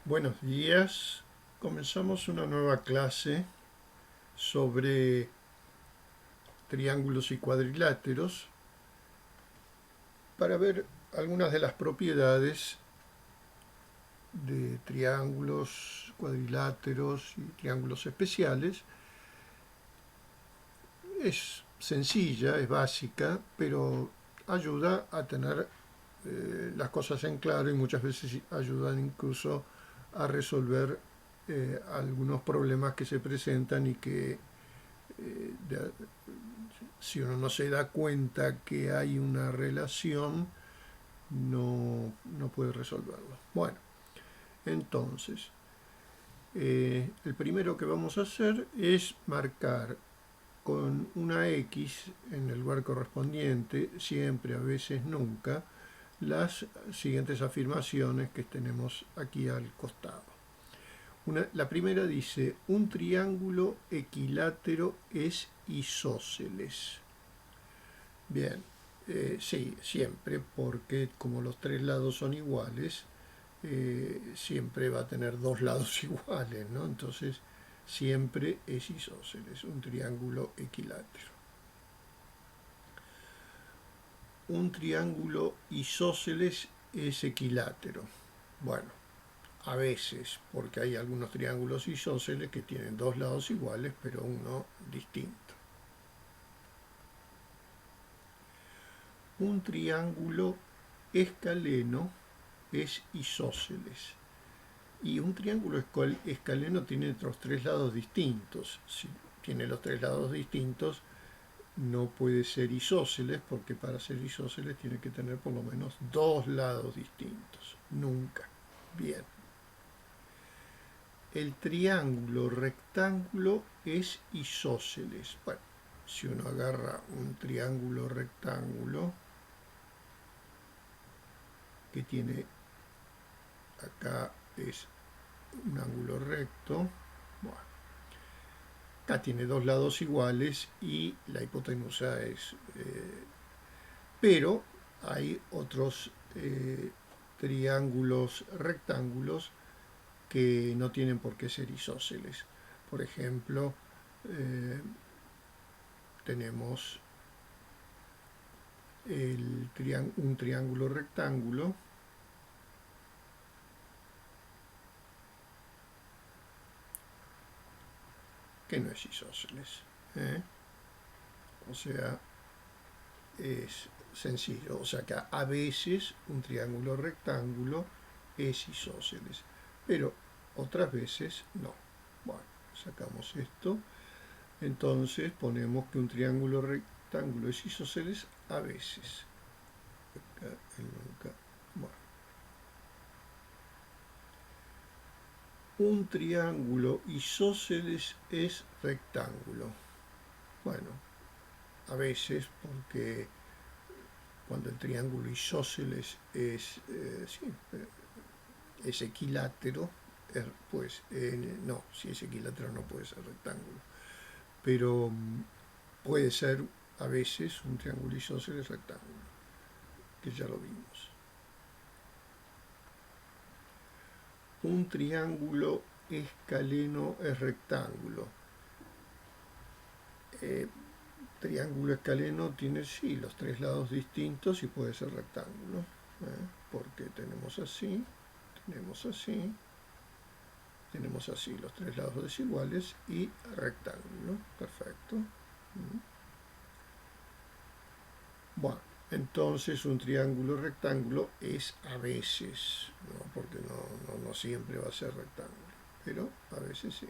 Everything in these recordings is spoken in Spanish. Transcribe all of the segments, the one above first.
Buenos días. Comenzamos una nueva clase sobre triángulos y cuadriláteros para ver algunas de las propiedades de triángulos, cuadriláteros y triángulos especiales. Es sencilla, es básica, pero ayuda a tener las cosas en claro y muchas veces ayudan incluso a resolver algunos problemas que se presentan y que si uno no se da cuenta que hay una relación, no puede resolverlo. Bueno, entonces, el primero que vamos a hacer es marcar con una X en el lugar correspondiente, siempre, a veces, nunca, las siguientes afirmaciones que tenemos aquí al costado. La primera dice, un triángulo equilátero es isósceles. Bien, sí, siempre, porque como los tres lados son iguales, siempre va a tener dos lados iguales, ¿no? Entonces, siempre es isósceles, un triángulo equilátero. Un triángulo isósceles es equilátero. Bueno, a veces, porque hay algunos triángulos isósceles que tienen dos lados iguales, pero uno distinto. Un triángulo escaleno es isósceles. Y un triángulo escaleno tiene otros tres lados distintos. Si tiene los tres lados distintos, no puede ser isósceles, porque para ser isósceles tiene que tener por lo menos dos lados distintos. Nunca. Bien. El triángulo rectángulo es isósceles. Bueno, si uno agarra un triángulo rectángulo que tiene, acá es un ángulo recto, bueno, acá tiene dos lados iguales y la hipotenusa es... pero hay otros triángulos rectángulos que no tienen por qué ser isósceles. Por ejemplo, tenemos un triángulo rectángulo que no es isósceles. O sea, es sencillo. O sea que a veces un triángulo rectángulo es isósceles, pero otras veces no. Bueno, sacamos esto. Entonces ponemos que un triángulo rectángulo es isósceles a veces. Acá, nunca. Bueno. Un triángulo isósceles es rectángulo. Bueno, a veces, porque cuando el triángulo isósceles es equilátero, pues no, si es equilátero no puede ser rectángulo. Pero puede ser a veces un triángulo isósceles rectángulo, que ya lo vimos. Un triángulo escaleno es rectángulo. Triángulo escaleno tiene, sí, los tres lados distintos y puede ser rectángulo, porque tenemos así, tenemos así los tres lados desiguales y rectángulo. Perfecto. Bueno, entonces un triángulo rectángulo es a veces, ¿no? Porque no siempre va a ser rectángulo, pero a veces sí.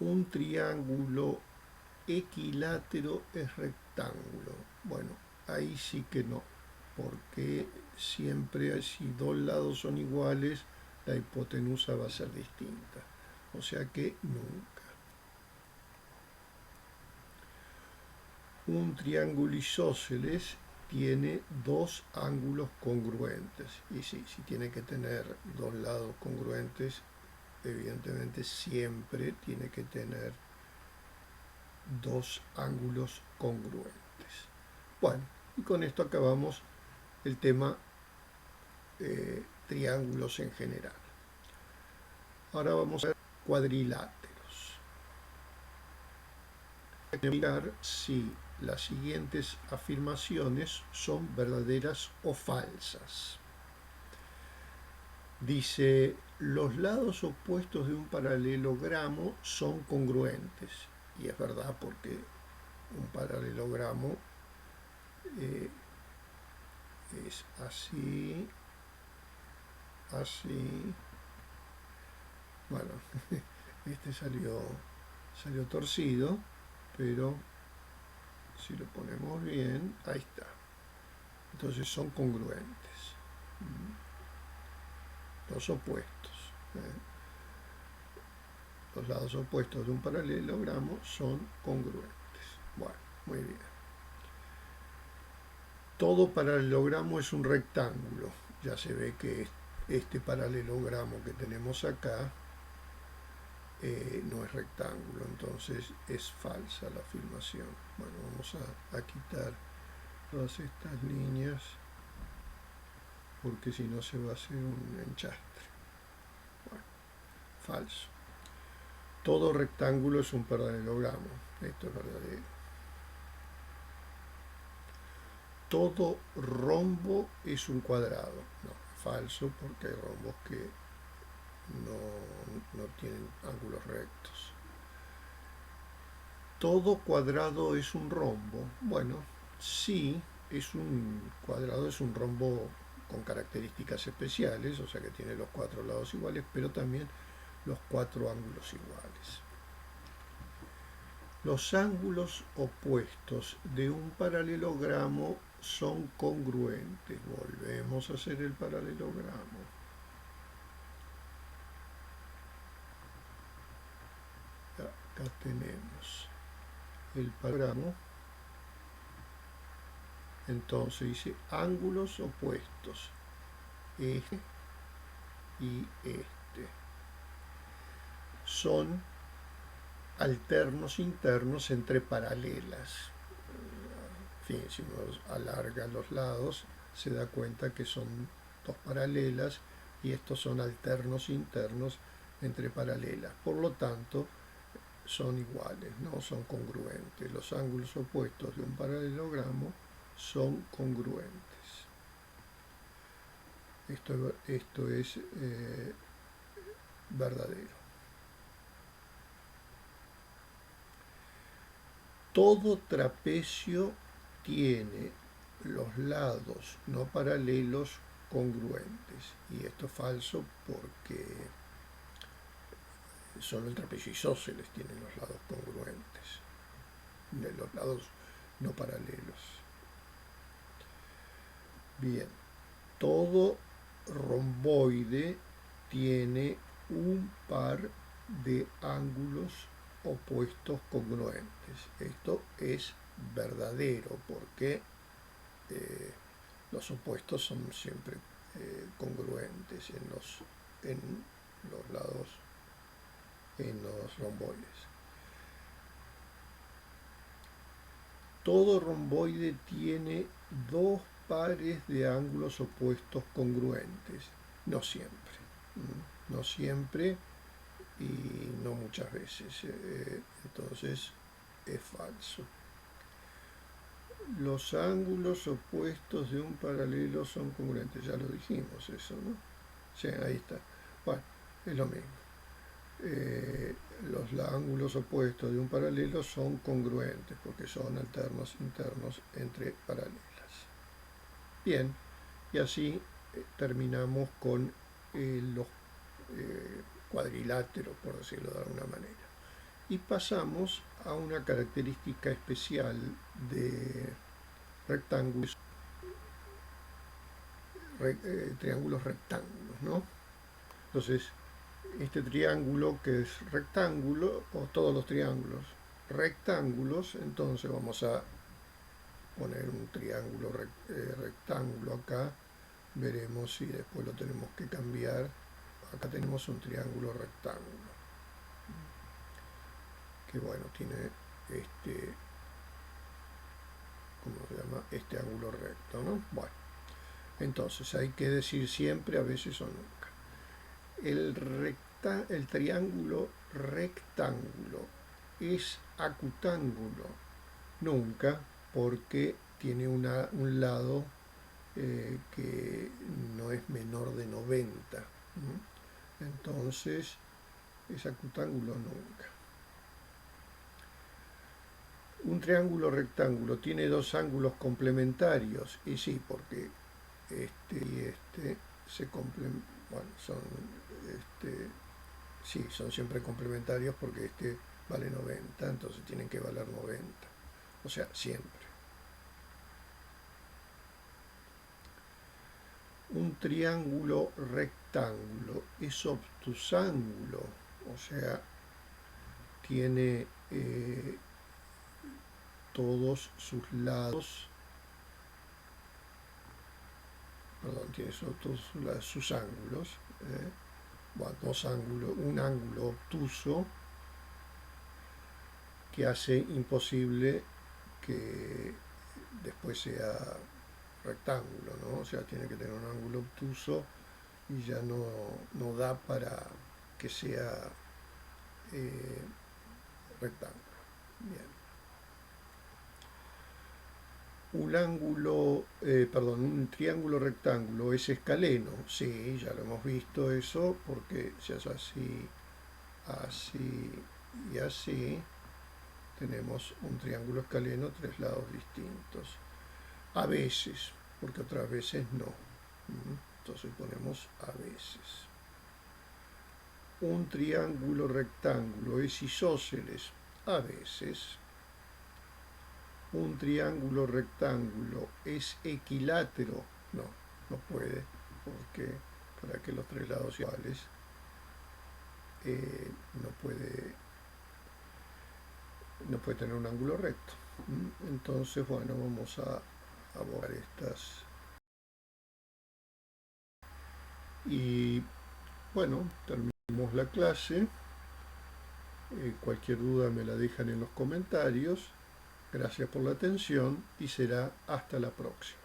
Un triángulo equilátero es rectángulo. Bueno, ahí sí que no, porque siempre si dos lados son iguales, la hipotenusa va a ser distinta. O sea que nunca. Un triángulo isósceles tiene dos ángulos congruentes. Y sí, si tiene que tener dos lados congruentes, evidentemente siempre tiene que tener dos ángulos congruentes. Bueno, y con esto acabamos el tema triángulos en general. Ahora vamos a ver cuadriláteros. Hay que mirar si las siguientes afirmaciones son verdaderas o falsas. Dice, los lados opuestos de un paralelogramo son congruentes. Y es verdad, porque un paralelogramo es así, así. Bueno, este salió torcido, pero si lo ponemos bien, ahí está. Entonces son congruentes. Los opuestos. Los lados opuestos de un paralelogramo son congruentes. Bueno, muy bien. Todo paralelogramo es un rectángulo. Ya se ve que este paralelogramo que tenemos acá no es rectángulo, entonces es falsa la afirmación. Bueno, vamos a quitar todas estas líneas, porque si no se va a hacer un enchastre. Bueno, falso. Todo rectángulo es un paralelogramo. Esto es verdadero. Todo rombo es un cuadrado. No, falso, porque hay rombos que no tienen ángulos rectos. Todo cuadrado es un rombo. Bueno, sí, es un cuadrado, es un rombo con características especiales, o sea que tiene los 4 lados iguales, pero también los 4 ángulos iguales. Los ángulos opuestos de un paralelogramo son congruentes. Volvemos a hacer el paralelogramo. Acá tenemos el paralelogramo. Entonces dice ángulos opuestos. Este y este son alternos internos entre paralelas. En fin, si uno alarga los lados, se da cuenta que son dos paralelas y estos son alternos internos entre paralelas. Por lo tanto, son iguales, no son congruentes. Los ángulos opuestos de un paralelogramo son congruentes. Esto es verdadero. Todo trapecio tiene los lados no paralelos congruentes. Y esto es falso, porque solo el trapecio isósceles tiene los lados congruentes, los lados no paralelos. Bien, todo romboide tiene un par de ángulos opuestos congruentes. Esto es verdadero, porque los opuestos son siempre congruentes en los lados, en los romboides. Todo romboide tiene dos pares de ángulos opuestos congruentes. No siempre. No siempre y no muchas veces. Entonces es falso. Los ángulos opuestos de un paralelo son congruentes. Ya lo dijimos eso, ¿no? Sí, ahí está. Bueno, es lo mismo. Los ángulos opuestos de un paralelo son congruentes, porque son alternos internos entre paralelas. Bien, y así terminamos con los cuadriláteros, por decirlo de alguna manera. Y pasamos a una característica especial de rectángulos, triángulos rectángulos, ¿no? Entonces, este triángulo que es rectángulo, o todos los triángulos rectángulos, entonces vamos a poner un triángulo rectángulo acá, veremos si después lo tenemos que cambiar. Acá tenemos un triángulo rectángulo, que bueno, tiene ¿cómo se llama? Este ángulo recto, ¿no? Bueno, entonces hay que decir siempre, a veces o nunca. El el triángulo rectángulo es acutángulo. Nunca, porque tiene un lado que no es menor de 90. Entonces, es acutángulo nunca. Un triángulo rectángulo tiene dos ángulos complementarios, y sí, porque este y este se complementan, bueno, sí, son siempre complementarios porque este vale 90, entonces tienen que valer 90, o sea, siempre. Un triángulo rectángulo es obtusángulo, o sea, tiene todos sus lados, perdón, tiene todos sus ángulos, bueno, dos ángulos, un ángulo obtuso que hace imposible que después sea rectángulo, ¿no? O sea, tiene que tener un ángulo obtuso y ya no da para que sea rectángulo. Bien. Un triángulo rectángulo es escaleno, sí, ya lo hemos visto eso, porque si es así, así y así, tenemos un triángulo escaleno, tres lados distintos. A veces, porque otras veces no. Entonces ponemos a veces. Un triángulo rectángulo es isósceles, a veces. Un triángulo rectángulo es equilátero, no puede, porque para que los tres lados iguales no puede tener un ángulo recto. Entonces, bueno, vamos a borrar estas. Y bueno, terminamos la clase. Cualquier duda me la dejan en los comentarios. Gracias por la atención y será hasta la próxima.